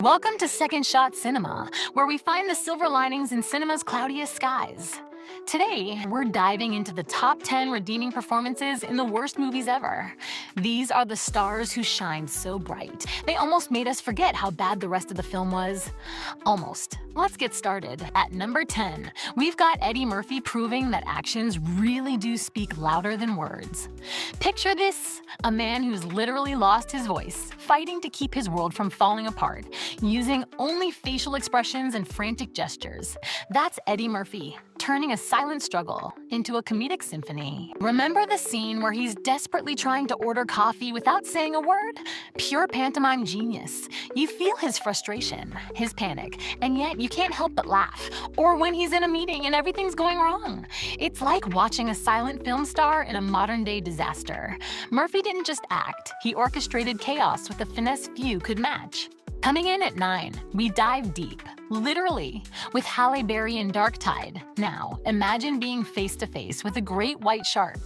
Welcome to Second Shot Cinema, where we find the silver linings in cinema's cloudiest skies. Today, we're diving into the top 10 redeeming performances in the worst movies ever. These are the stars who shined so bright, they almost made us forget how bad the rest of the film was. Almost. Let's get started. At number 10, we've got Eddie Murphy proving that actions really do speak louder than words. Picture this, a man who's literally lost his voice, fighting to keep his world from falling apart, using only facial expressions and frantic gestures. That's Eddie Murphy, turning a silent struggle into a comedic symphony. Remember the scene where he's desperately trying to order coffee without saying a word? Pure pantomime genius. You feel his frustration, his panic, and yet you can't help but laugh. Or when he's in a meeting and everything's going wrong. It's like watching a silent film star in a modern-day disaster. Murphy didn't just act, he orchestrated chaos with a finesse few could match. Coming in at 9, we dive deep, literally, with Halle Berry in Dark Tide. Now, imagine being face-to-face with a great white shark,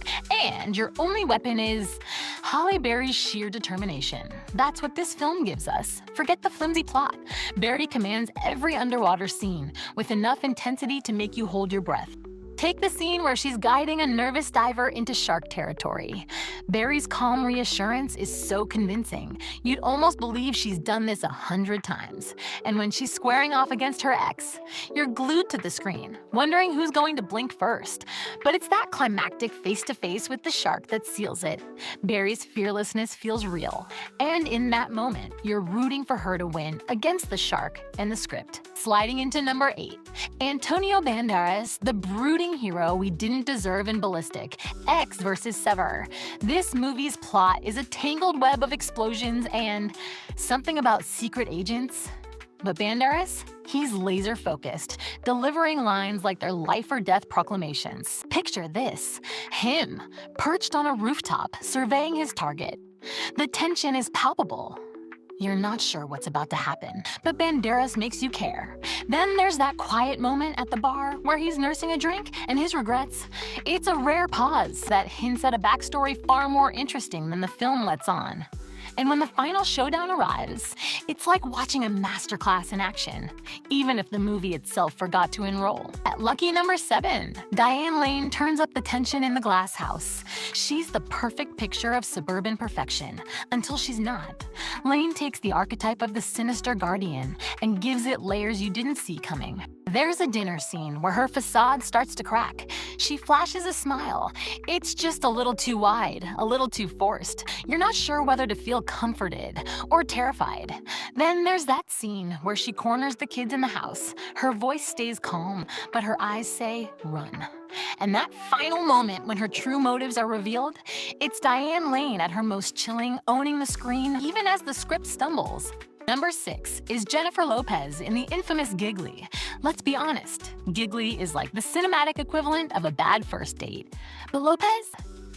and your only weapon is Halle Berry's sheer determination. That's what this film gives us. Forget the flimsy plot. Berry commands every underwater scene, with enough intensity to make you hold your breath. Take the scene where she's guiding a nervous diver into shark territory. Berry's calm reassurance is so convincing, you'd almost believe she's done this 100 times. And when she's squaring off against her ex, you're glued to the screen, wondering who's going to blink first. But it's that climactic face-to-face with the shark that seals it. Berry's fearlessness feels real. And in that moment, you're rooting for her to win against the shark and the script. Sliding into number 8, Antonio Banderas, the brooding hero we didn't deserve in Ballistic, X vs. Sever. This movie's plot is a tangled web of explosions and something about secret agents. But Banderas? He's laser-focused, delivering lines like they're life-or-death proclamations. Picture this, him, perched on a rooftop, surveying his target. The tension is palpable. You're not sure what's about to happen, but Banderas makes you care. Then there's that quiet moment at the bar where he's nursing a drink and his regrets. It's a rare pause that hints at a backstory far more interesting than the film lets on. And when the final showdown arrives, it's like watching a masterclass in action, even if the movie itself forgot to enroll. At lucky number 7, Diane Lane turns up the tension in The Glass House. She's the perfect picture of suburban perfection, until she's not. Lane takes the archetype of the sinister guardian and gives it layers you didn't see coming. There's a dinner scene where her facade starts to crack. She flashes a smile. It's just a little too wide, a little too forced. You're not sure whether to feel comforted or terrified. Then there's that scene where she corners the kids in the house. Her voice stays calm, but her eyes say, run. And that final moment when her true motives are revealed, it's Diane Lane at her most chilling, owning the screen even as the script stumbles. Number 6 is Jennifer Lopez in the infamous Giggly. Let's be honest, Giggly is like the cinematic equivalent of a bad first date. But Lopez?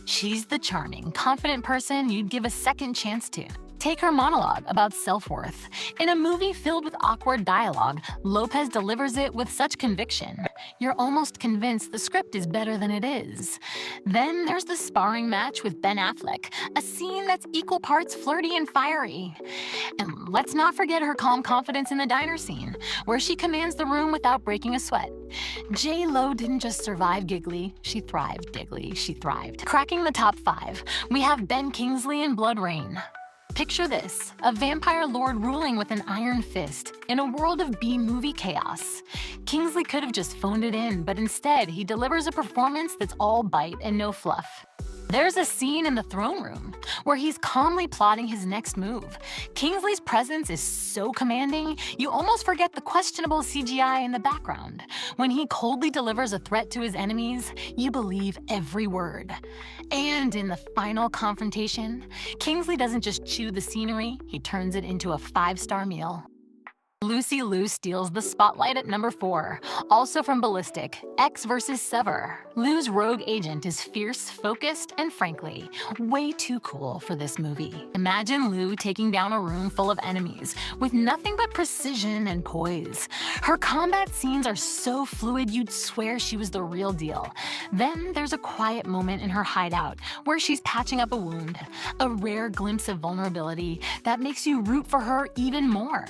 She's the charming, confident person you'd give a second chance to. Take her monologue about self-worth. In a movie filled with awkward dialogue, Lopez delivers it with such conviction. You're almost convinced the script is better than it is. Then there's the sparring match with Ben Affleck, a scene that's equal parts flirty and fiery. And let's not forget her calm confidence in the diner scene, where she commands the room without breaking a sweat. J.Lo didn't just survive Giggly, she thrived Giggly, she thrived. Cracking the top 5, we have Ben Kingsley in Blood Rain. Picture this, a vampire lord ruling with an iron fist in a world of B-movie chaos. Kingsley could have just phoned it in, but instead he delivers a performance that's all bite and no fluff. There's a scene in the throne room where he's calmly plotting his next move. Kingsley's presence is so commanding, you almost forget the questionable CGI in the background. When he coldly delivers a threat to his enemies, you believe every word. And in the final confrontation, Kingsley doesn't just chew the scenery, he turns it into a 5-star meal. Lucy Liu steals the spotlight at number 4, also from Ballistic, X vs. Sever. Liu's rogue agent is fierce, focused, and frankly, way too cool for this movie. Imagine Liu taking down a room full of enemies with nothing but precision and poise. Her combat scenes are so fluid you'd swear she was the real deal. Then there's a quiet moment in her hideout where she's patching up a wound, a rare glimpse of vulnerability that makes you root for her even more.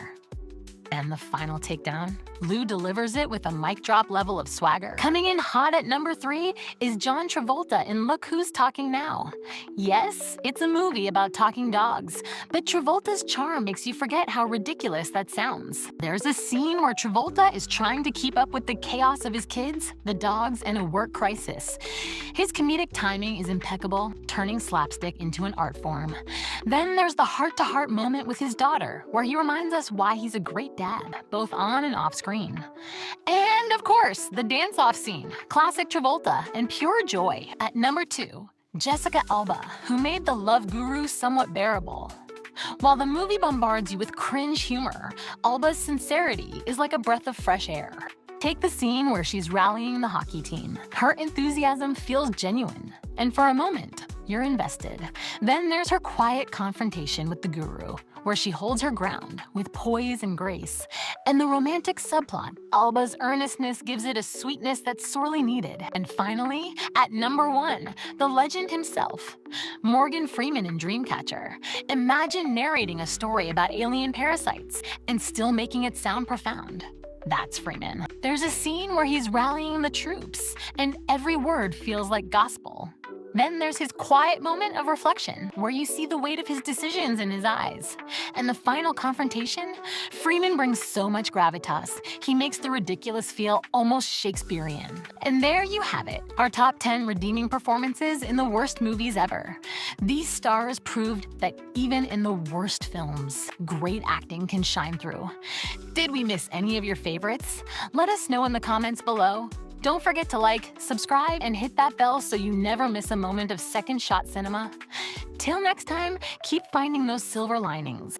And the final takedown? Lou delivers it with a mic drop level of swagger. Coming in hot at number 3 is John Travolta in Look Who's Talking Now. Yes, it's a movie about talking dogs, but Travolta's charm makes you forget how ridiculous that sounds. There's a scene where Travolta is trying to keep up with the chaos of his kids, the dogs, and a work crisis. His comedic timing is impeccable, turning slapstick into an art form. Then there's the heart-to-heart moment with his daughter, where he reminds us why he's a great dad, both on and off screen. And of course, the dance-off scene, classic Travolta and pure joy. At number 2, Jessica Alba, who made The Love Guru somewhat bearable. While the movie bombards you with cringe humor, Alba's sincerity is like a breath of fresh air. Take the scene where she's rallying the hockey team. Her enthusiasm feels genuine, and for a moment, you're invested. Then there's her quiet confrontation with the guru, where she holds her ground with poise and grace. And the romantic subplot, Alba's earnestness gives it a sweetness that's sorely needed. And finally, at number 1, the legend himself, Morgan Freeman in Dreamcatcher. Imagine narrating a story about alien parasites and still making it sound profound. That's Freeman. There's a scene where he's rallying the troops, and every word feels like gospel. Then there's his quiet moment of reflection, where you see the weight of his decisions in his eyes. And the final confrontation? Freeman brings so much gravitas. He makes the ridiculous feel almost Shakespearean. And there you have it, our top 10 redeeming performances in the worst movies ever. These stars proved that even in the worst films, great acting can shine through. Did we miss any of your favorites? Let us know in the comments below. Don't forget to like, subscribe, and hit that bell so you never miss a moment of second shot cinema. Till next time, keep finding those silver linings.